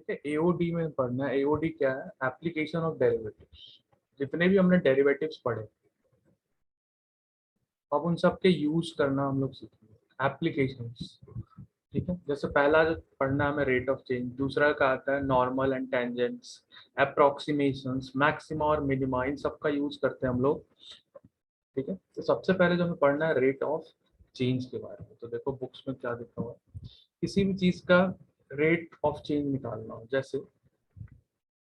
ठीक है। एओडी में पढ़ना है। एओडी क्या है? Application of derivatives. जितने भी हमने डेरिवेटिव्स पढ़े, अब उन सब के यूज करना हम लोग सीखेंगे, एप्लीकेशंस। ठीक है। जैसे पहला जो पढ़ना हमें रेट ऑफ चेंज, दूसरा का आता है normal and tangents, approximations, maxima और मिनिमा, इन सब का यूज करते हैं हम लोग। ठीक है। तो सबसे पहले जो हमें पढ़ना है रेट ऑफ चेंज के बारे में। तो देखो बुक्स में क्या लिखा हुआ है। किसी भी चीज का रेट ऑफ चेंज निकालना हो, जैसे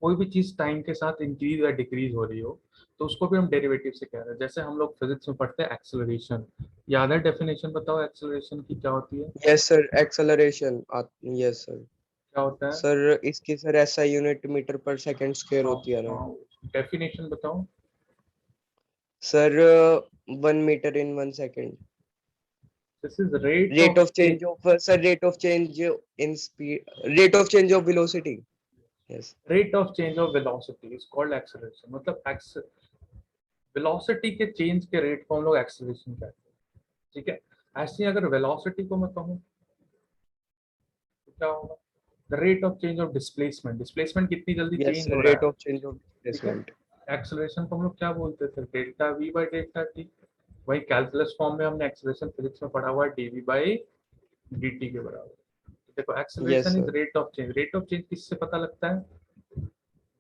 कोई भी चीज टाइम के साथ इंक्रीज या डिक्रीज हो रही हो, तो उसको भी हम डेरिवेटिव से कह रहे हैं। जैसे हम लोग फिजिक्स में पढ़ते हैं एक्सेलरेशन। याद है डेफिनेशन? बताओ एक्सेलरेशन की क्या होती है? Yes sir, acceleration. Yes sir. क्या होता है? सर इसकी सर ऐसा यूनिट मीटर पर सेकंड स्क्वायर होती है ना। डेफिनेशन बताओ। Sir 1 metre in 1 second. This is rate rate of of change of sir, rate of change in speed, rate of change of velocity. Yes. Rate of change of velocity is called acceleration. मतलब velocity के change के rate को हम लोग acceleration कहते हैं। ठीक है। ऐसे ही अगर वेलोसिटी को मैं कहूँ तो क्या होगा? The rate of change of displacement. Displacement कितनी जल्दी यस चेंज हो सर, रहा रेट है। ऑफ चेंज ऑफ ठीक है। डिस्प्लेसमेंट। एक्सेलरेशन को हम लोग क्या बोलते थे? Delta we by delta T. वही कैलकुलस फॉर्म में हमने एक्सेलरेशन फिजिक्स में पढ़ा हुआ है, डीवी बाई dt के बराबर। देखो yes acceleration is sir. Rate of change. Rate of change किससे पता लगता है?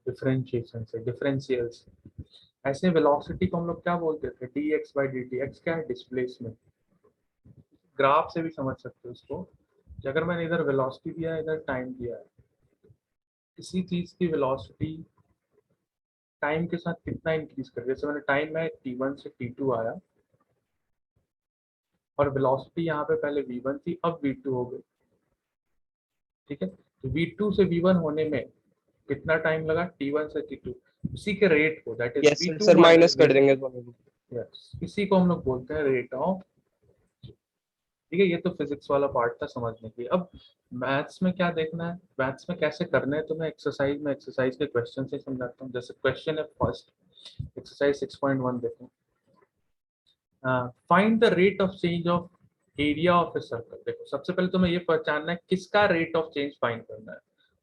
डिफरेंशिएशन से, डिफरेंशियल से। ऐसे वेलोसिटी को हम लोग क्या बोलते थे? dx by dt। x क्या है? डिस्प्लेसमेंट। ग्राफ से भी समझ सकते हो इसको कि अगर मैंने इधर वेलोसिटी दिया है, इधर टाइम दिया है, किसी चीज की वेलोसिटी टाइम के साथ कितना इंक्रीज कर, जैसे मैंने टाइम में t1 से t2 आया, और वेलोसिटी यहाँ पे पहले v1 थी, अब v2 हो गई। ठीक है। तो v2 से v1 होने में कितना टाइम लगा? t1 से t2। उसी के रेट को, that is yes sir, v2 sir minus minus कर v1। देंगे दोनों को। यस, इसी को हम लोग बोलते हैं रेट ऑफ। ठीक है। ये तो फिजिक्स वाला पार्ट था समझने के लिए। अब मैथ्स में क्या देखना है, मैथ्स में कैसे करना है, तो मैं एक्सरसाइज के क्वेश्चन से समझाता हूँ। जैसे क्वेश्चन है फर्स्ट, एक्सरसाइज 6.1 देखो। Find the rate of change of area of a circle. देखो सबसे पहले तुम्हें ये पहचानना है किसका रेट ऑफ चेंज फाइंड करना है।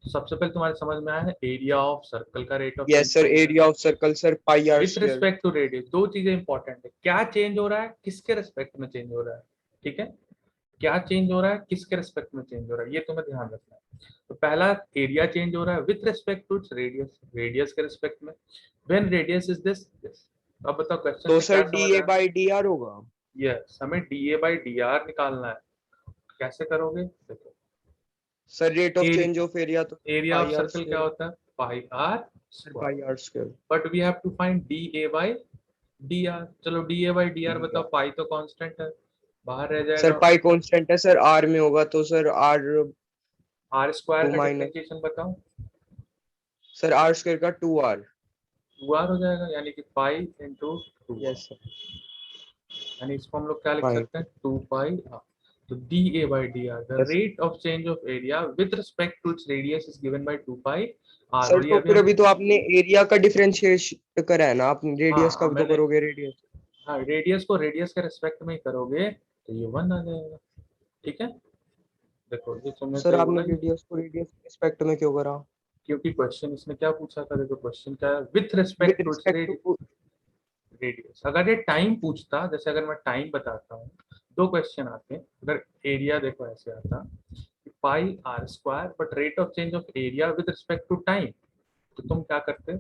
तो सबसे पहले तुम्हारे समझ में आया है एरिया ऑफ सर्कल का rate of change yes sir, find करना area of circle sir pi है r with square. Respect to radius. दो चीजें इंपॉर्टेंट है, क्या चेंज हो रहा है, किसके रिस्पेक्ट में चेंज हो रहा है। ठीक है। क्या चेंज हो रहा है, किसके रिस्पेक्ट में चेंज हो रहा है, ये तुम्हें ध्यान रखना है। तो पहला, एरिया चेंज हो रहा है with respect to its radius, radius के रिस्पेक्ट में। When radius is this. अब बताओ क्वेश्चन तो से सर क्या डी समझ ए आया? बाई डी आर होगा। यस, हमें d A by d r निकालना है। कैसे करोगे? देखो sir rate of change of area तो area of pi r circle क्या स्क्वायर। होता है? Pi r sir pi square. R square. But we have to find d A by d r. चलो d A by d r d बताओ। R. Pi तो constant है, बाहर रह sir जाएगा। पाई कांस्टेंट है सर, आर में होगा तो sir r r square two का माइनस। डिफरेंशिएशन बताओ। सर आर स्क्वायर का 2r। 2r हो जाएगा, यानी कि pi into 2r। Yes sir. यानी इसको हम लोग क्या लिख फाइन। सकते हैं? 2 पाई आर। तो d A by d r, the yes rate of change of area with respect to its radius is given by 2 pi r. Sir, और ये तो अभी फिर हम, अभी तो आपने एरिया का डिफरेंशिएट करा है ना, आप रेडियस हाँ का भी तो मैंने, करोगे रेडियस। हाँ रेडियस को रेडियस के रिस्पेक्ट में ही करोगे तो ये 1 आ जाएगा। ठीक है। देखो ये तुमने सर सही आपने बोला। रेडियस को रेडियस के रिस्पेक्ट में क्यों करा? क्योंकि क्वेश्चन इसने क्या पूछा था? देखो क्वेश्चन क्या है, with with respect to its respect to. Radius. अगर ये टाइम पूछता, जैसे अगर मैं टाइम बताता हूँ, दो क्वेश्चन आते हैं। अगर एरिया देखो ऐसे आता pi r square, but rate of change of area with respect to time, तो तुम क्या करते?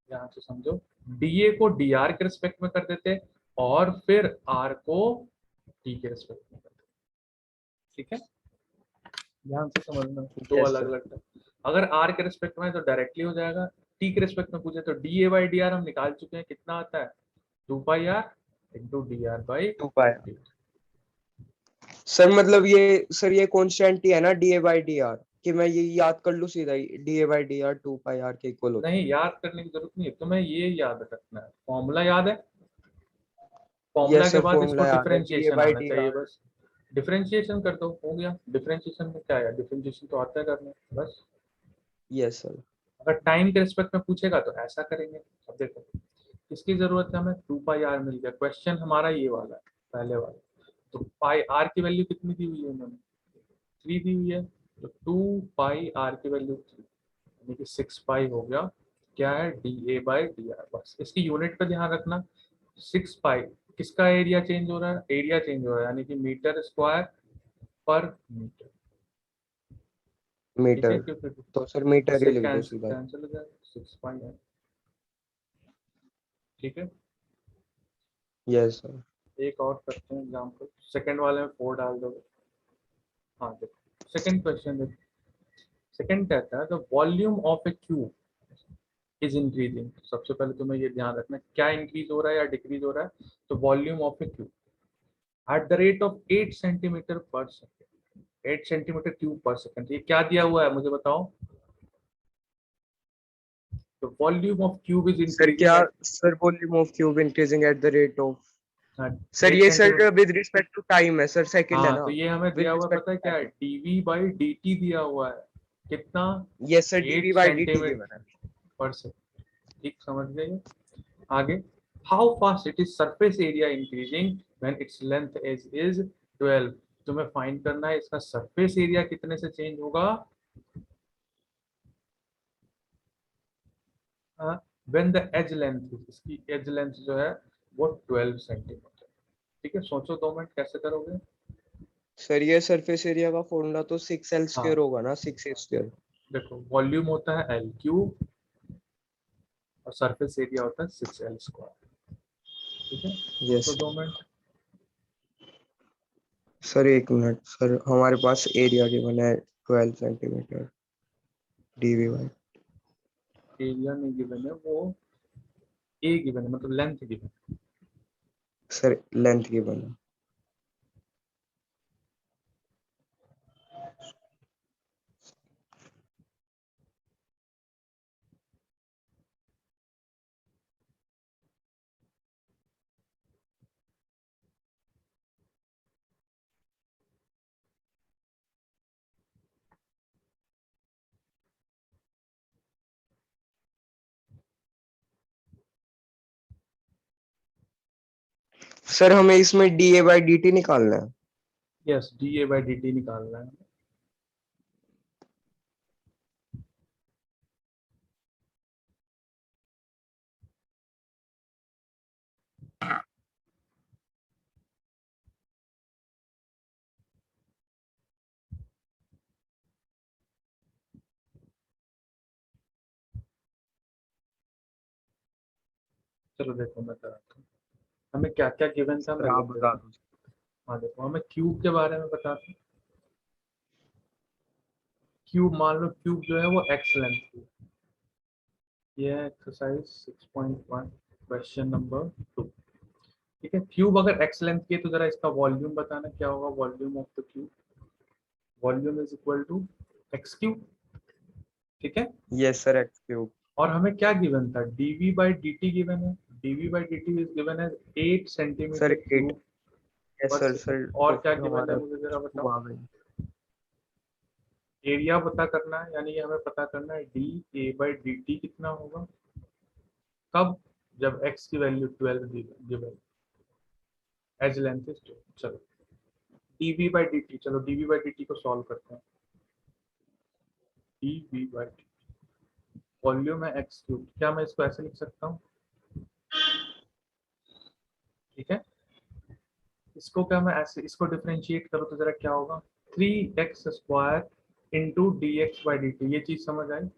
यहाँ से समझो, डीए को डी आर के रिस्पेक्ट में कर देते, और फिर आर को टी के रिस्पेक्ट में कर देते। ठीक है। ध्यान से समझना, दो यस अलग सर। अलग। अगर आर के रिस्पेक्ट में तो डायरेक्टली हो जाएगा, टी के रिस्पेक्ट में पूछे तो d A by d r हम निकाल चुके हैं, कितना आता है? 2 pi r into d r by. 2 pi. Sir मतलब ये, सर ये कांस्टेंट ही है ना d A by d r, कि मैं ये याद कर लूँ सीधा ही, d A by d r 2 pi r के इक्वल होता नहीं, है। याद करने की जरूरत नहीं है तुम्हें, ये याद रखना है, फॉर्मूला याद है। फॉर्मूला यस के सर, बाद इसको फॉर्मूला याद है, डी ए डिफरेंशिएशन बाई आना डी चाहिए आर। बस। डिफरेंशिएशन कर दो, हो गया। डिफरेंशिएशन में क्या है? डिफरेंशिएशन तो आता है करना बस। Yes sir. अगर टाइम के रिस्पेक्ट में पूछेगा तो ऐसा करेंगे। अब देखो किसकी जरूरत है हमें? 2 पाई आर मिल गया। क्वेश्चन हमारा ये वाला है, पहले वाला। तो पाई आर की वैल्यू कितनी दी हुई है उन्होंने? 3 दी हुई है। तो 2 पाई r की वैल्यू यानी कि 6 पाई हो गया, क्या है dA/dr। बस इसकी यूनिट पे ध्यान रखना, 6 पाई किसका एरिया चेंज हो रहा है, एरिया चेंज हो रहा है यानी कि मीटर स्क्वायर पर मीटर। ठीक है, मीटर, क्योंकि तो सर मीटर ही इससे लिख दो कैंसिल सीधा। कैंसिल हो जाएगा, 6 पाई है। ठीक है, यस सर। एक और करते हैं एग्जाम्पल, सेकंड वाले में 4 डाल दो। हाँ देखो सेकंड क्वेश्चन देखो, सेकंड कहता है the volume of a cube is increasing. सबसे पहले तुम्हें ये ध्यान रखना क्या इंक्रीज हो रहा है या डिक्रीज हो रहा है, तो volume of a cube at the rate of 8 centimetre per second, 8 centimetre cube per second. ये क्या दिया हुआ है मुझे बताओ, तो volume of cube is sir increasing क्या, at sir volume of cube increasing at the rate of, sir 8 ये centimetre. Sir with respect to time है सर, सेकंड है हाँ ना, तो ये हमें विद दिया हुआ है, रिस्पेक्ट पता टू है क्या है, टाइम। dv/dt दिया हुआ है, कितना, yes sir, 8 d v by d centimetre given है। पर सेकेंड। ठीक समझ गए। आगे, how fast it is surface area increasing when its length is 12। तुम्हें फाइंड करना है इसका सरफेस एरिया कितने से चेंज होगा व्हेन द एज लेंथ, इसकी एज लेंथ जो है वो 12 सेंटीमीटर। ठीक है, सोचो 2 मिनट कैसे करोगे। सर ये सरफेस एरिया का फॉर्मूला तो 6L हाँ स्क्वायर होगा ना, 6A स्क्वायर। देखो, वॉल्यूम होता है L³ और सरफेस एरिया होता है 6L²। ठीक है, यस सोचो 2 मिनट। सर, एक मिनट सर, हमारे पास एरिया गिवन है 12 सेंटीमीटर, डीवी बाई, एरिया नहीं गिवन है, वो ए गिवन है, मतलब लेंथ गिवन है। सर लेंथ गिवन है। सर हमें इसमें D A by d T निकालना है। यस, dA/dt निकालना है। चलो देखो मैं कराता हूँ, हमें क्या क्या गिवन था सर मैं आप लिख बता देता हूँ। दो। हाँ देखो, हमें क्यूब के बारे में बताते हैं। क्यूब मान लो, क्यूब जो है वो एक्स लेंथ की। ये है एक्सरसाइज 6.1 क्वेश्चन नंबर 2। ठीक है, क्यूब अगर एक्स लेंथ की है तो जरा इसका वॉल्यूम बताना क्या होगा, volume of the cube, volume is equal to x³। ठीक है, यस सर, एक्स क्यूब। और हमें क्या गिवन था, dv/dt गिवन है, dv/dt इज गिवन है 8 सर सेंटीमीटर 8, क्यूब यस पर सर, सेकेंड। सर और तो क्या फिर गिवन है हमारा मुझे जरा टू बताओ, आ गई। एरिया पता करना है, यानी कि हमें पता करना है dA/dt कितना होगा, कब, जब x की value 12 given, edge length is 12। चलो dv/dt, चलो dv/dt को सॉल्व करते हैं। dv/dt वॉल्यूम है x³, क्या मैं इसको ऐसे लिख सकता हूँ, ठीक है, इसको क्या मैं ऐसे, इसको डिफरेंशिएट करूँ तो जरा क्या होगा, 3x² इंटू dx/dt। ये चीज समझ आई,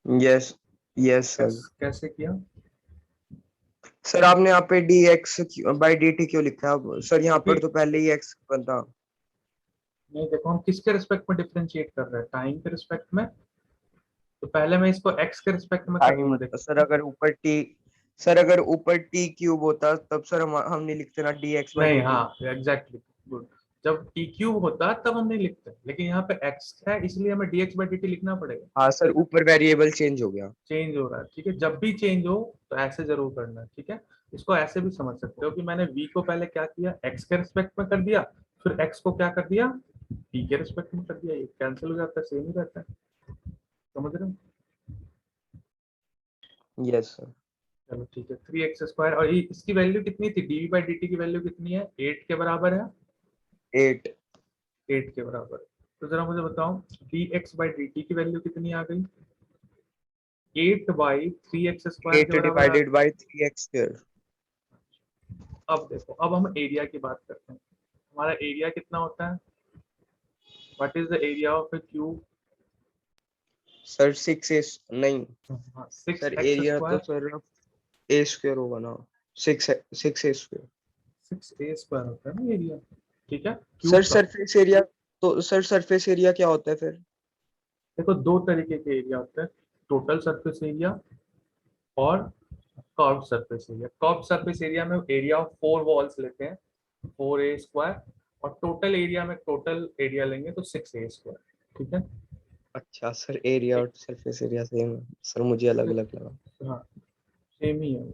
यस, यस सर। कैसे किया। सर आपने यहाँ पे D x by d T क्यों लिखा है अब सर, यहाँ क्योंकि पर तो पहले ही एक्स बनता। नहीं देखो, हम किसके रिस्पेक्ट में डिफरेंशिएट कर रहे हैं, टाइम के रिस्पेक्ट में, तो पहले मैं इसको x के रिस्पेक्ट में टाइम, करूंगा देखो। सर अगर ऊपर टी, सर अगर ऊपर टी क्यूब होता तब सर हम नहीं लिखते ना डी एक्स बाई नहीं, डी टी। हाँ एग्जैक्टली, गुड। जब t³ होता तब हम नहीं लिखते, लेकिन यहाँ पे x है इसलिए हमें dx/dt लिखना पड़ेगा। हाँ सर, ऊपर वेरिएबल चेंज हो गया। चेंज हो रहा है, ठीक है, जब भी चेंज हो तो ऐसे जरूर करना है। ठीक है, इसको ऐसे भी समझ सकते हो कि मैंने v को पहले क्या किया, x के रिस्पेक्ट में कर दिया, फिर x को क्या कर दिया, t के रिस्पेक्ट में कर दिया, ये कैंसिल हो जाता है, सेम ही रहता है। समझ रहे हो। Yes sir. चलो ठीक है, 3x² और इसकी वैल्यू कितनी थी, dv/dt की वैल्यू कितनी है, 8 के बराबर है, 8। 8 के बराबर। तो जरा मुझे बताओ dx/dt की वैल्यू कितनी आ गई? 8/3x² 8 के बराबर आ डिवाइडेड बाय 3x स्क्वायर। अब देखो, अब हम एरिया की बात करते हैं। हमारा एरिया कितना होता है? What is the area of a cube? Sir 6 a नहीं, हाँ, सिक्स सर एक्स एरिया तो स्क्वायर सर a स्क्वायर होगा ना, 6 a स्क्वायर। 6a² होता है ना एरिया, ठीक है, सर क्यूब का। सरफेस एरिया, तो सर सरफेस एरिया क्या होता है फिर? देखो, दो तरीके के एरिया होते हैं, टोटल सरफेस एरिया और curve surface area. Curve surface area में एरिया ऑफ 4 वॉल्स लेते हैं, 4a², और टोटल एरिया में टोटल एरिया लेंगे तो 6a², ठीक है। अच्छा सर, एरिया और सरफेस एरिया सेम है सर, मुझे अलग अलग लगा। हाँ, सेम ही है।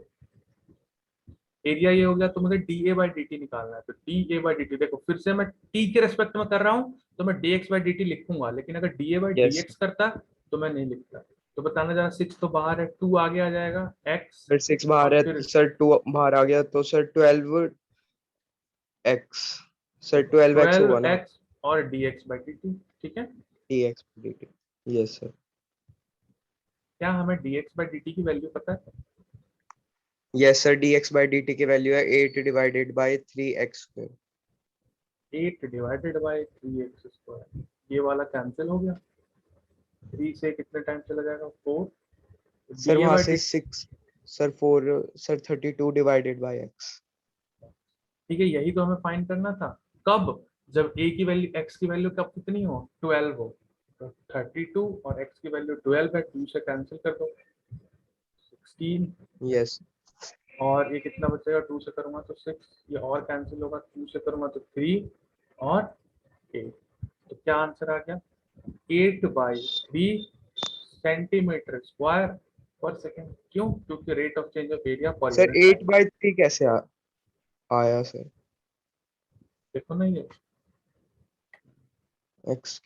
एरिया ये हो गया, तो मुझे dA/dt निकालना है। तो dA/dt, देखो फिर से मैं t के रेस्पेक्ट में कर रहा हूँ तो मैं dx/dt लिखूंगा, लेकिन अगर यस dA/dx करता तो मैं नहीं लिखता। तो बताना जरा, 6 तो बाहर है, 2 आगे आ जाएगा, x, सर 6 बाहर और है, फिर सर 2 बाहर आ गया तो सर 12x, सर देखो 12x होगा ना, 12x और dx/dt, ठीक है। dx dt। Yes sir. क्या हमें dx/dt की वैल्यू पता है? Yes sir, dx by dt की वैल्यू है 8 divided by 3x square. 8/3x², ये वाला कैंसिल हो गया, 3 से कितने टाइम चला जाएगा, 4। सर वहां से dA/dt, 6, sir 4, sir 32 divided by x। ठीक है, यही तो हमें फाइंड करना था। कब? जब a की वैल्यू, x की वैल्यू कब कितनी हो, 12 हो। तो 32 और x की वैल्यू 12 है, 2 से कैंसिल कर दो, 16। यस और ये कितना बचेगा, 2 से करूंगा तो 6, ये और कैंसिल होगा, 2 से करूंगा तो 3 और 8। तो क्या आंसर आ गया? 8/3 सेंटीमीटर स्क्वायर पर सेकेंड। क्यों? क्योंकि rate of change of area पर सर, यूनिट 8 टाइम। बाय 3 कैसे आया सर? देखो ना, ये x,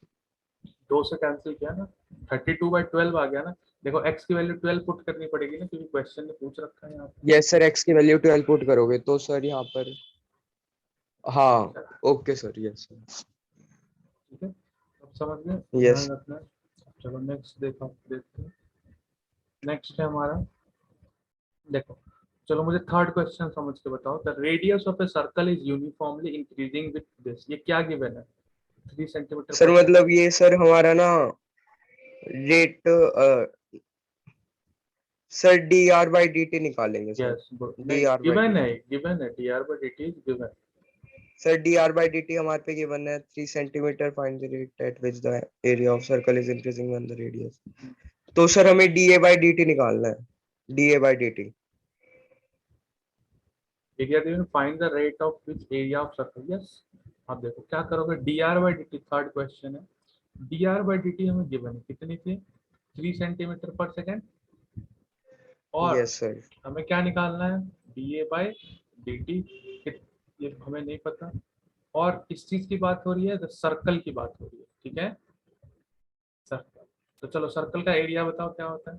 2 से कैंसिल किया ना, 32/12 आ गया ना। देखो, x की वैल्यू 12 पुट करनी पड़ेगी ना, क्योंकि क्वेश्चन ने पूछ रखा है यहाँ पे। यस सर, x की वैल्यू 12 पुट करोगे तो सर यहाँ पर, हाँ, ओके सर, यस सर। ठीक है, अब समझ में, यस ध्यान रखना है। चलो नेक्स्ट देखते हैं। नेक्स्ट है हमारा, देखो, चलो मुझे थर्ड क्वेश्चन समझ के बताओ। The radius of a circle is uniformly increasing with this, ये क्या गिवन है? 3 सेंटीमीटर सर, पर सेकेंड। मतलब ये सर हमारा ना rate, sir d r by d T निकालेंगे सर। यस, नहीं, D r by D given है, टी, गिवन है, dr/dt is given. Sir d r by d t हमारे पे गिवन है 3 centimetre, find the rate at which the area of circle is increasing when the radius. तो sir हमें d A by d T निकालना है, D A by d T. Area given, find the rate of which area of circle, yes. अब देखो क्या करोगे, dr/dt, third question है, dr/dt हमें गिवन है, कितनी थी, 3 सेंटीमीटर पर सेकेंड। और यस सर। हमें क्या निकालना है, dA/dt, ये हमें नहीं पता। और किस चीज की बात हो रही है, सर्कल की बात हो रही है, ठीक है, सर्कल। तो चलो, सर्कल का एरिया बताओ क्या होता है?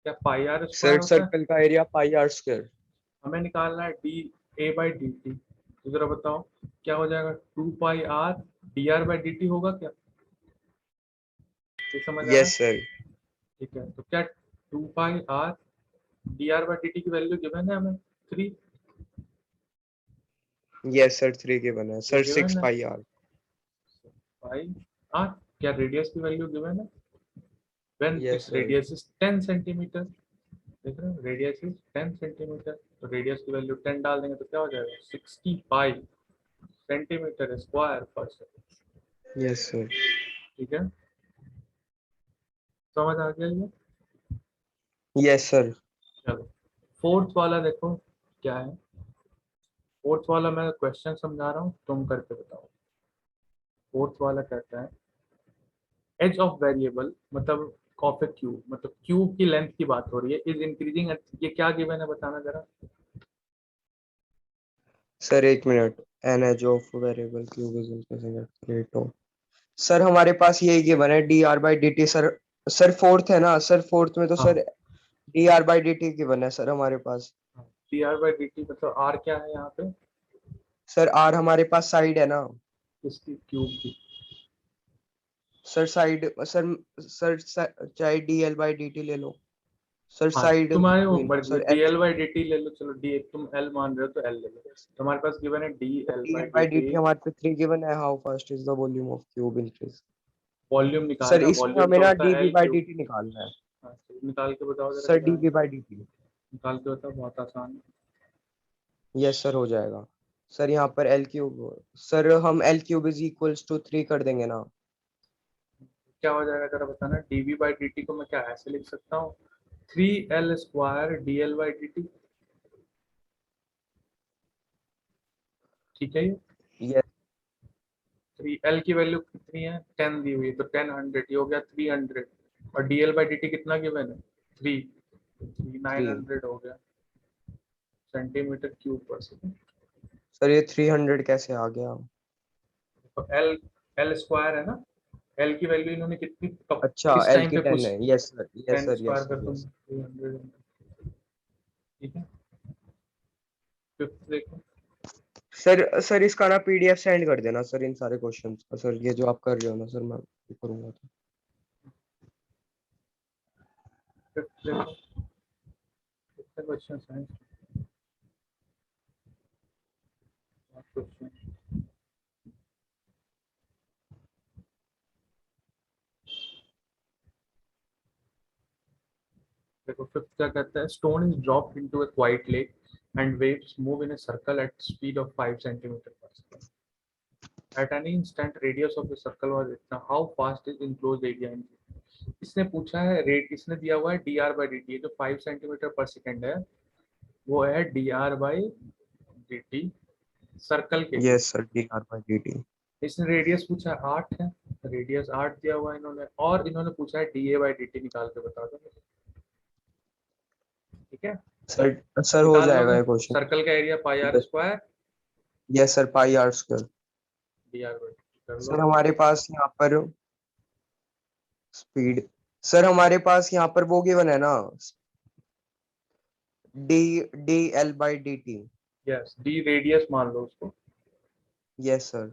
क्या πr² सर होता है? सर्कल का एरिया पाई आर स्क्वायर। हमें निकालना है dA/dt। तो जरा बताओ क्या हो जाएगा, 2πr dr/dt होगा क्या? ये समझ आया? Yes sir. ठीक है, तो क्या 2πr dr/dt की वैल्यू गिवन है हमें, 3। यस सर, 3 के बना है ये सर, सिक्स गिवन है पाई आर। Pi r। क्या रेडियस की वैल्यू गिवन है, when yes its sir. radius is 10 centimetre. देख रहे हो, रेडियस इज 10 सेंटीमीटर, तो रेडियस की वैल्यू 10 डाल देंगे तो क्या हो जाएगा, 65 सेंटीमीटर स्क्वायर पर सेकेंड। Yes sir. ठीक है, समझ आ गया ये? Yes sir. चलो, फोर्थ वाला देखो क्या है। फोर्थ वाला मैं क्वेश्चन समझा रहा हूँ, तुम करके बताओ। फोर्थ वाला कहता है, एज ऑफ वेरिएबल, मतलब ऑफ ए क्यूब, मतलब क्यूब की लेंथ की बात हो रही है, इज इंक्रीजिंग। ये क्या गिवन है, बताना जरा। सर एक minute, an edge of variable cube is increasing at rate of, sir हमारे पास यही गिवन है d r by d t sir. Sir fourth है ना सर, फोर्थ में तो हाँ, sir d r by d t given है सर हमारे पास। dr/dt, मतलब r क्या है यहाँ पे, सर आर हमारे पास साइड है ना। इसकी क्यूब की। सर साइड सर चाहे डीएल बाई डी टी ले लो सर, हाँ साइड तुम्हारे वो हुई ना sir, D l by d T ले लो, चलो डी तुम एल मान रहे हो तो एल ले लो। तुम्हारे पास गिवन है d l by d l d by d t. T हमारे पे 3 गिवन है, how fast is the volume of cube increase. Volume sir निकालना, इसमें वॉल्यूम हमें तो ना होता है d v l by d cube. T निकालना है। हाँ चलो निकाल के बताओ जरा सर कितना है। D v by d t. निकाल के बताओ, बहुत आसान है। यस सर, हो जाएगा। सर यहाँ पर एल क्यूब, सर हम l cube is equals to 3 कर देंगे ना। क्या हो जाएगा जरा बताना। डीवी बाई डी टी को मैं क्या ऐसे लिख सकता हूँ, 3L² D l by d t. ठीक है, ये यस 3L की वैल्यू कितनी है, 10 दी हुई है, तो 10 100 ये हो गया 300। और D l by d T कितना गिवन है, 3, 3। 900 हो गया सेंटीमीटर क्यूब पर सेकंड। सर ये 300 कैसे आ गया? तो एल एल स्क्वायर है ना, एल की वैल्यू इन्होंने कितनी कब अच्छा, किस एल टाइम की पे 10 पूछ, है। Yes sir, yes 10 sir, square yes कर सर, तुम यस। 300। ठीक है, फिफ्थ देखो। सर इसका ना पीडीएफ सेंड कर देना सर, इन सारे क्वेश्चंस का। सर ये जो आप कर रहे हो ना सर, मैं करूंगा तो। फिफ्थ देखो, कितने क्वेश्चन हैं क्वेश्चन। देखो फिफ्थ क्या कहता है, stone is dropped into a quite lake and waves move in a circle at speed of 5 centimetre per second. At any instant radius of the circle was इतना, how fast is enclosed area in. इसने पूछा है rate, इसने दिया हुआ है d r by d t, जो 5 centimetre per second है वो है d r by d t circle के लिए। Yes sir, d r by d T. इसने रेडियस पूछा है 8 है, रेडियस 8 दिया हुआ है इन्होंने, और इन्होंने पूछा है D A by d t निकाल के बता दो। ठीक है, सर हो निकाल जाएगा लोगे। ये क्वेश्चन। सर्कल का area pi r yes, square yes sir, pi r square. D r by कर लो। सर हमारे पास यहाँ पर स्पीड, सर हमारे पास यहाँ पर वो गिवन है ना, D D l by d t. Yes, D radius मान लो उसको। Yes sir.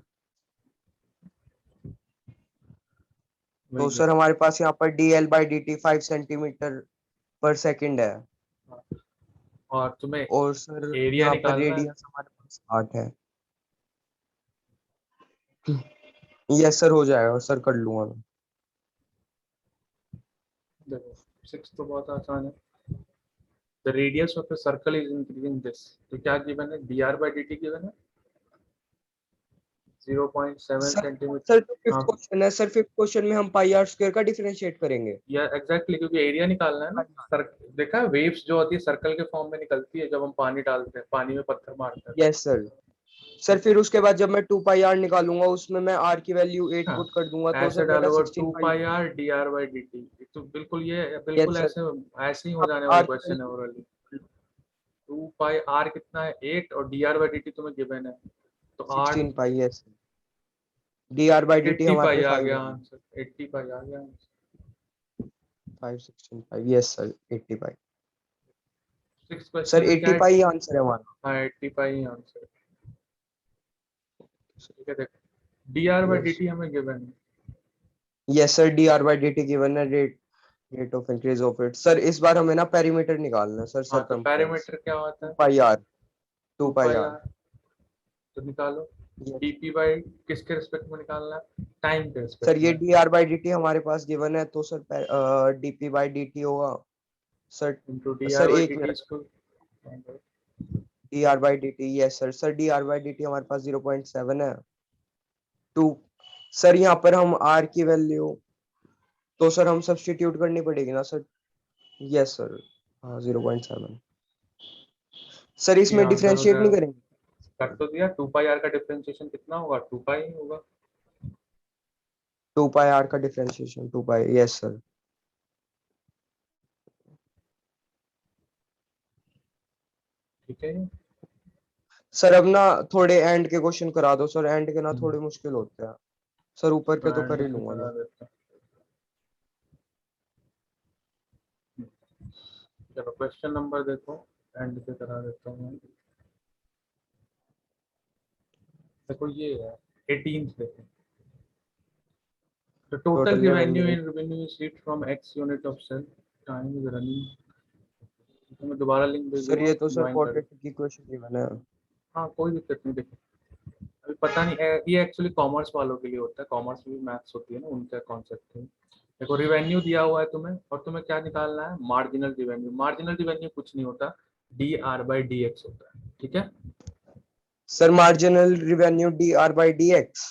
तो वही है। सर हमारे पास यहाँ पर D l by d T 5 centimetre per second है। हाँ, और तुम्हें और सर एरिया यहाँ पर निकालना है। रेडियस हमारे पास 8 है। यस सर, हो जाएगा सर, कर लूंगा मैं। देखो सिक्स तो बहुत आसान है। The radius of the circle is increasing this, तो क्या गिवन है, d r by d t given है 0.7 सर सेंटीमीटर। सर जो फिफ्थ हाँ क्वेश्चन है सर, फिफ्थ क्वेश्चन में हम पाई आर स्क्वायर का डिफरेंशिएट करेंगे। या एग्जैक्टली, क्योंकि एरिया निकालना है ना। सर देखा, वेव्स जो होती है सर्कल के फॉर्म में निकलती है जब हम पानी डालते हैं, पानी में पत्थर मारते हैं तो। Yes sir. सर फिर उसके बाद जब मैं 2 पाई आर निकालूंगा, उसमें मैं आर की वैल्यू 8 हाँ पुट कर दूंगा, तो ऐसे सर मेरा डालोगे 16 two pi. Pi r d r by d t, तो बिल्कुल ये यस बिल्कुल सर, ऐसे ऐसे ही हो यहाँ जाने पर वाले आर की क्वेश्चन है वैल्यू। ओरली। 2 पाई आर कितना है 8, और d r by d t तुम्हें गिवन है तो 8। 16 pi. Yes, d r by d t 80 हमारे पाई पे आ 5 गया है। आंसर, 80 पाई आ गया आंसर। 5 16 पाई। यस सर, 80 पाई। सिक्स क्वेश्चन सर में क्या 80 है। पाई आंसर है हमारा। हाँ 80 पाई आंसर। ठीक है देखो, d r by d yes, t हमें गिवन है। Yes sir, d r by d t given है, rate rate of increase of it. Sir इस बार हमें ना पेरीमीटर निकालना है सर, हाँ तो सरकमफ्रेंस। पैरामीटर क्या होता 2 है, pi r, 2 two pi pi r. R, तो निकालो। यस डीपी बाई किसके रिस्पेक्ट में निकालना है, टाइम के सर, रिस्पेक्ट ये में। D r by d t हमारे पास गिवन है, तो sir dp by d t होगा। Sir into d r sir by एक डी टी मिनट। इसको। D r by d t, yes sir, sir d r by d t हमारे पास 0.7 है। 2। Sir यहाँ पर हम आर की वैल्यू, तो सर हम सब्स्टिट्यूट करनी पड़ेगी ना सर। यस सर, हाँ 0.7। सर ये इसमें आंसर हो डिफरेंशिएट नहीं जाएगा। करेंगे? कर तो दिया, 2 पाई आर का डिफरेंशिएशन कितना होगा, 2 पाई ही होगा। 2 पाई आर का डिफरेंशिएशन 2 पाई। Yes sir. ठीक है। सर अब ना थोड़े एंड के क्वेश्चन करा दो सर, एंड के ना हम्म, थोड़े मुश्किल होते हैं। सर ऊपर के तो कर एंड ही पे लूंगा करा मैं। देता हूँ। चलो क्वेश्चन नंबर देखो, एंड पे करा देता हूँ मैं। देखो ये है 18th देखो, The total Total revenue revenue. in revenue is received from X unit of cell. Time is running. तो मैं दोबारा लिंक भेज सर दूंगा, ये तो सर ज्वाइन कर। क्वाड्रेटिक इक्वेशन गिवन है। हाँ कोई दिक्कत नहीं, देखो अभी पता नहीं ये एक्चुअली कॉमर्स वालों के लिए होता है, कॉमर्स में भी मैथ्स होती है ना, उनका कॉन्सेप्ट है। देखो रिवेन्यू दिया हुआ है तुम्हें, और तुम्हें क्या निकालना है, मार्जिनल रिवेन्यू। मार्जिनल रिवेन्यू कुछ नहीं होता, DR/DX होता है, ठीक है। Sir marginal revenue DR/DX।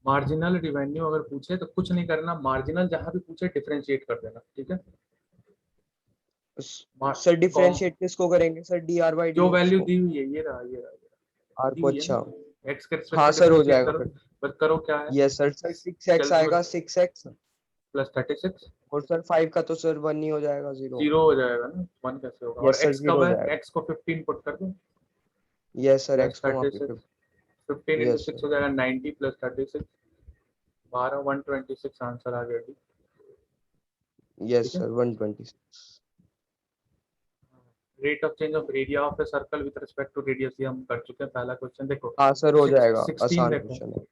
Marginal revenue अगर पूछे तो कुछ नहीं करना, मार्जिनल जहां भी पूछे डिफरेंशिएट कर देना, ठीक है। सर डिफरेंशिएट किसको करेंगे सर, जो DR/DX वैल्यू को? दी हुई है, ये रहा ये रहा, आर दी को, हुई है अच्छा। ना, एक्स के रिस्पेक्ट हाँ में सर हो डिफरेंशिएट जाएगा करो। फिर। बस करो क्या है, यस सर, सर 6x जल्दी आएगा, 6x। प्लस 36, और सर 5 का तो सर 1 ही हो जाएगा, 0। जीरो हो जाएगा ना, 1 कैसे होगा। और यस सर एक्स 0 कब हो है, जाएगा। एक्स को 15 पुट कर दो, यस सर, प्लस x को वहाँ पे 36, 15 इंटू यस 6 सर। हो जाएगा 90 प्लस 36, 12, 126 आंसर आ गया जी, यस ठीक है। Sir 126। Rate of change of area of a circle with respect to radius, ये हम कर चुके हैं। पहला क्वेश्चन देखो, हाँ सर हो जाएगा, 16 आसान देखो, क्वेश्चन है।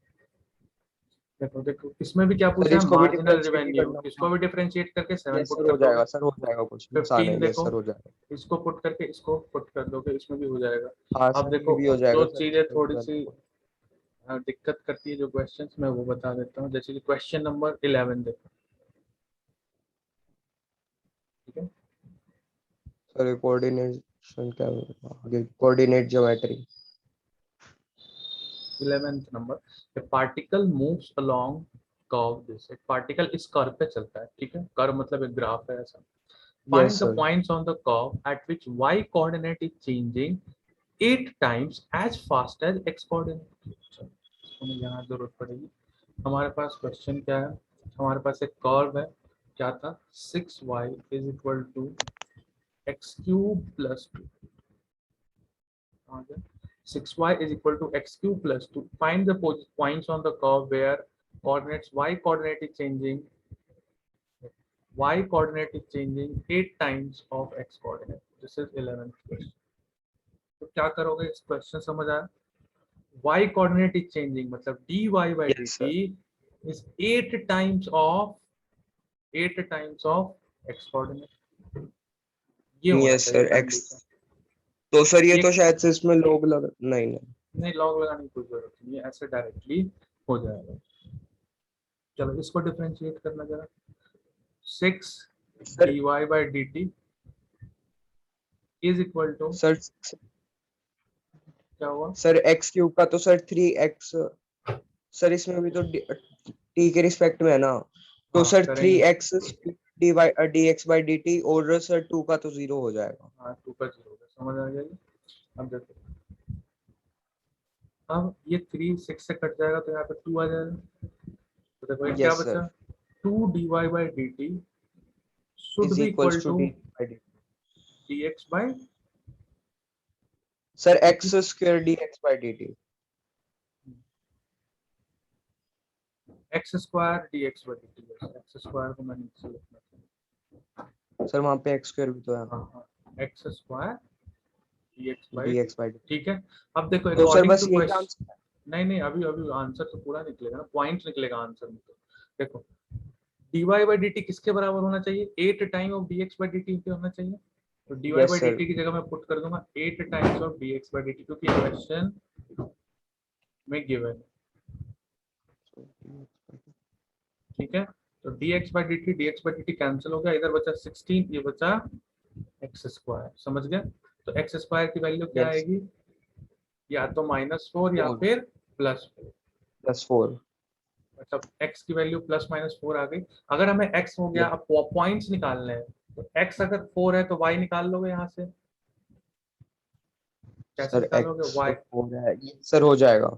देखो देखो इसमें भी क्या सर पूछा है, इसको भी मार्जिनल डिफरेंशिएट ही रिवेन्यू, करना इसको होगा। भी डिफरेंशिएट करके 7 यस पुट सर कर हो दोगे। जाएगा, सर हो जाएगा, कुछ आसान 15 है, यस देखो, सर हो जाएगा। इसको पुट करके इसको पुट कर दोगे, इसमें भी हो जाएगा। हाँ अब सर ये देखो भी हो जो जाएगा सर, चीजें इसमें थोड़ी भी सी value। दिक्कत करती है जो क्वेश्चंस, मैं वो बता देता हूँ। जैसे कि क्वेश्चन नंबर 11 देखो, ठीक है। सर कोऑर्डिनेशन क्या आगे, coordinate geometry. 11th number, A particle moves along curve, this एक पार्टिकल इस कर्व पे चलता है, ठीक है। कर्व मतलब एक ग्राफ है ऐसा। Yes find the sir. Points on the curve at which y coordinate is changing 8 times as fast as x coordinate. हमें यहाँ जरूरत पड़ेगी। हमारे पास क्वेश्चन क्या है, हमारे पास एक कर्व है, क्या था, 6y is equal to x cube plus 2, 6y is equal to x cube plus 2. Find the points on the curve where coordinates y coordinate is changing, 8 times of x coordinate. This is 11th question. तो क्या करोगे, इस question समझ आया। y coordinate is changing मतलब dy by yes dt sir. is 8 times of x coordinate, ये होना yes चाहिए सर एक्स। कंडीशन। तो सर ये ये तो शायद से इसमें लोग लग नहीं नहीं। नहीं, लॉग लगाने की कोई जरूरत नहीं है, ऐसे डायरेक्टली हो जाएगा। चलो इसको डिफरेंशिएट करना जरा, 6 sir dy by dt is equal to, sir क्या हुआ, सर एक्स क्यूब का तो सर 3x। सर इसमें भी तो टी के रिस्पेक्ट में है ना, तो हाँ सर करेंगे। 3x dx/dt, और सर 2 का तो 0 हो जाएगा। हाँ 2 का 0 होगा, समझ आ गया ये। अब देखो, अब ये 3 6 से कट जाएगा तो यहाँ पे 2 आ जाएगा। तो देखो ये क्या यस बचा, sir 2 dy by dt should is be equals equal to two d. dx by सर dt, x square dx/dt। x square dx by dt, x square को मैं नीचे लिखना था। सर वहां पे x स्क्वायर भी तो है, हाँ हाँ, x square dx by dt, dx/dt। ठीक है। अब देखो तो सर अकॉर्डिंग बस टू यही क्वेश्चन, आंसर है। नहीं नहीं अभी अभी आंसर तो पूरा निकलेगा ना, पॉइंट निकलेगा आंसर में। तो देखो dy by dt किसके बराबर होना चाहिए, 8 time of dx by dt के होना चाहिए। तो dy यस by सर। dt की जगह मैं पुट कर दूंगा 8 times of dx by dt, क्योंकि क्वेश्चन में गिवन है, ठीक है। तो dx by dt कैंसिल हो गया, इधर बचा 16, ये बचा एक्स स्क्वायर, समझ गया। तो एक्स स्क्वायर की वैल्यू क्या यस आएगी, या तो -4 या 4 फिर +4, +4। मतलब x की वैल्यू ±4 आ गई। अगर हमें x हो गया, यस अब पॉइंट्स निकालने हैं, तो x अगर 4 है तो y निकाल लोगे यहाँ से, कैसे सर निकालोगे x y, 4 है, ये सर हो जाएगा।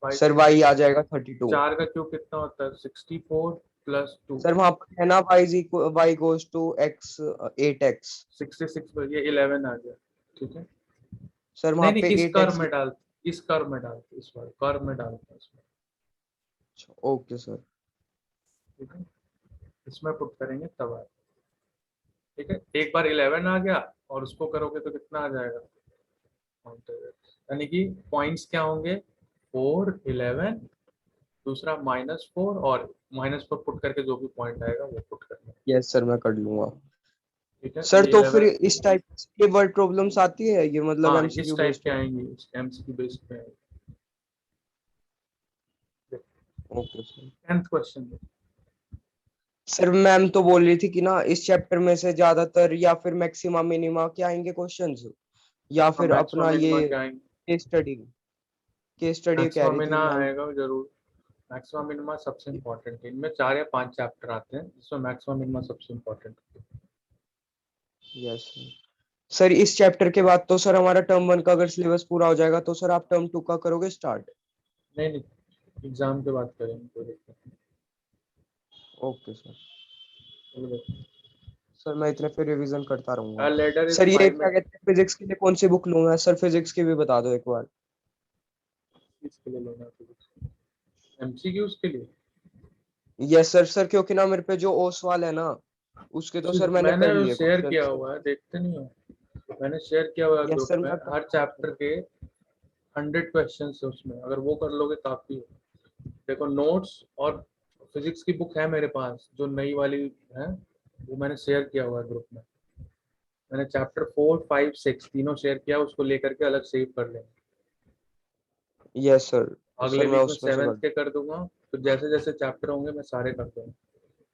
y सर y आ जाएगा 32। 4 का क्यूब कितना होता है, 64 + 2, सर वहां पर है ना, y goes to x 8x। 66, ये 11 आ गया, ठीक है। सर नहीं वहां नहीं, पे इस कर्व 8x। में डाल, इस कर्व में डाल, इस बार कर्व में डालता इसमें, ओके सर। ठीक है। इसमें पुट करेंगे तब आए, ठीक है। एक बार 11 आ गया, और उसको करोगे तो कितना आ जाएगा, यानी कि पॉइंट्स क्या होंगे, 4 11 दूसरा -4 और -4 पुट करके जो भी पॉइंट आएगा वो पुट करना है। यस सर, मैं कर लूंगा। ठीक है, सर ये तो फिर लेवल। इस टाइप की वर्ड प्रॉब्लम्स आती है ये, मतलब हाँ, इस एमसीक्यू टाइप बेस्ड के है? आएंगे, एमसीक्यू बेस्ड पे आएंगे। Okay sir. 10th question. Sir ma'am तो बोल रही थी कि ना इस चैप्टर में से ज्यादातर या फिर मैक्सिमा मिनिमा के आएंगे क्वेश्चंस, या हाँ, फिर मैक्सिमम अपना मिनिमा ये क्या आएंगे? केस स्टडी कह मैक्सिमम रही थी मिनिमा मैम। आएगा जरूर। मैक्सिमम मिनिमा सबसे इम्पोर्टेंट है, इनमें 4 या 5 चैप्टर आते हैं जिसमें मैक्सिमम मिनिमा सबसे इम्पोर्टेंट है। Yes sir. सर इस चैप्टर के बाद तो सर हमारा टर्म 1 का अगर सिलेबस पूरा हो जाएगा तो सर आप टर्म 2 का करोगे स्टार्ट? नहीं नहीं, एग्जाम के बाद करेंगे, कोई दिक्कत नहीं। Okay sir. चलो देखो। सर मैं इतने फिर रिवीजन करता रहूंगा। A ladder is सर ये 5 क्या मीटर। कहते हैं, फिजिक्स के लिए कौन सी बुक लूंगा सर? फिजिक्स की भी बता दो एक बार। इसके लिए लेना है, एमसीक्यूज के लिए। Yes sir. सर क्योंकि ना मेरे पे जो ओसवाल है ना, उसके तो सर मैंने मैंने कर लिए शेयर क्वेश्चन। किया हुआ है, देखते नहीं हो? मैंने शेयर किया हुआ है यस ग्रुप सर, में, मैं कर हर लूंगा चैप्टर सर। के 100 क्वेश्चन है उसमें, अगर वो कर लोगे काफी है। देखो नोट्स और फिजिक्स की बुक है मेरे पास, जो नई वाली है, वो मैंने शेयर किया हुआ है ग्रुप में। मैंने चैप्टर 4, 5, 6 तीनों शेयर किया, उसको लेकर के अलग सेव कर लेंगे। Yes sir. तो अगले सर मैं वीक में उसमें से 7th कर। के कर दूंगा। तो जैसे जैसे चैप्टर होंगे मैं सारे कर दूंगा,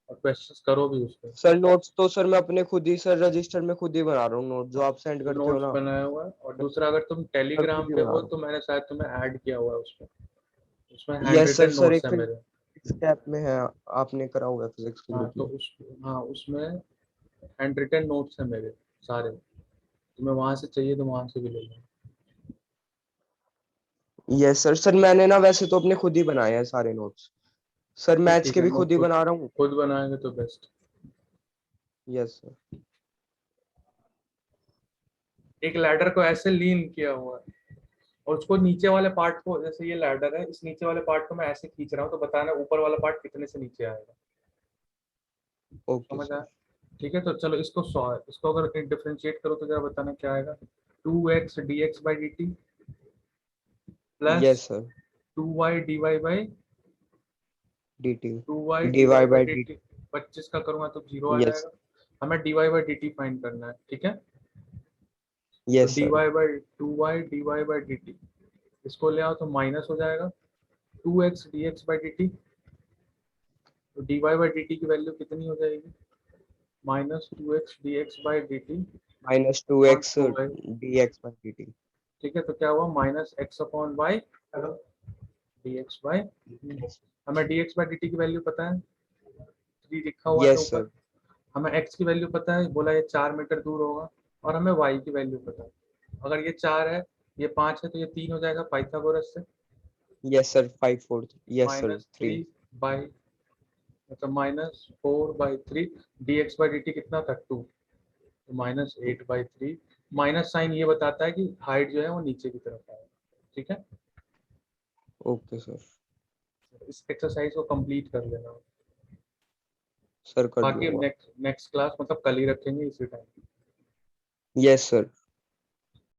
और क्वेश्चंस करो भी उसको। सर नोट्स तो सर मैं अपने खुद ही सर रजिस्टर में खुद ही बना रहा हूँ नोट, जो आप सेंड तो करते हो नोट्स ना। बनाया हुआ है, और मैं दूसरा अगर तुम सर खुद टेलीग्राम ही पे बना हो रहा हूँ। तो मैंने शायद तुम्हें ऐड किया हुआ है उसमें। उसमें hand yes sir. Written sir notes एक है मेरे। फिजिक्स कैप में है, आपने करा हुआ है फिजिक्स के हाँ ग्रुप तो में। उस, हाँ उसमें हैंड रिटन नोट्स है मेरे सारे। तुम्हें वहां से चाहिए तो वहां से भी ले लो। Yes sir. सर मैंने ना वैसे तो अपने खुद ही बनाए हैं सारे नोट्स। सर तो मैथ्स ठीक के है, भी मैं खुद ही खुद बना रहा हूँ। खुद बनाएंगे तो बेस्ट। Yes sir. एक लैडर को ऐसे लीन किया हुआ है, और उसको नीचे वाले पार्ट को, जैसे ये लैडर है, इस नीचे वाले पार्ट को मैं ऐसे खींच रहा हूँ, तो बताना ऊपर वाला पार्ट कितने से नीचे आएगा। ओके समझ आया? सर। ठीक है, तो चलो इसको अगर डिफरेंशिएट करो तो जरा बताना क्या आएगा। 2x dx by d T plus yes sir. 2y dy by dt 2y dy dy by by D dt। T. 25 का करूंगा तो 0 आ यस। जाएगा। हमें dy by d t find करना है, ठीक है। तो yes dy sir. By 2y dy by d t, इसको ले आओ तो माइनस हो जाएगा 2x dx by d t. तो dy बाई डी टी की वैल्यू कितनी हो जाएगी? -2x dx by d t minus two upon x 2y। D x by d t. ठीक है, तो क्या हुआ, -x upon y dx by. हमें dx बाई dt की वैल्यू पता है, 3 लिखा हुआ है यस ऊपर। सर। हमें x की वैल्यू पता है, बोला ये 4 मीटर दूर होगा। और हमें y की वैल्यू पता है, अगर ये 4 है, ये 5 है, तो ये 3 हो जाएगा पाइथागोरस से। Yes sir 5/4। Yes sir -3 3। By, मतलब -4/3। dx बाई dt कितना था, 2। तो -8/3। माइनस साइन ये बताता है कि हाइट जो है वो नीचे की तरफ आएगा। ठीक है, ओके सर। इस एक्सरसाइज को कंप्लीट कर लेना। सर कर बाकी लूंगा। नेक्स्ट नेक्स्ट क्लास मतलब कल ही रखेंगे इसी टाइम। Yes sir.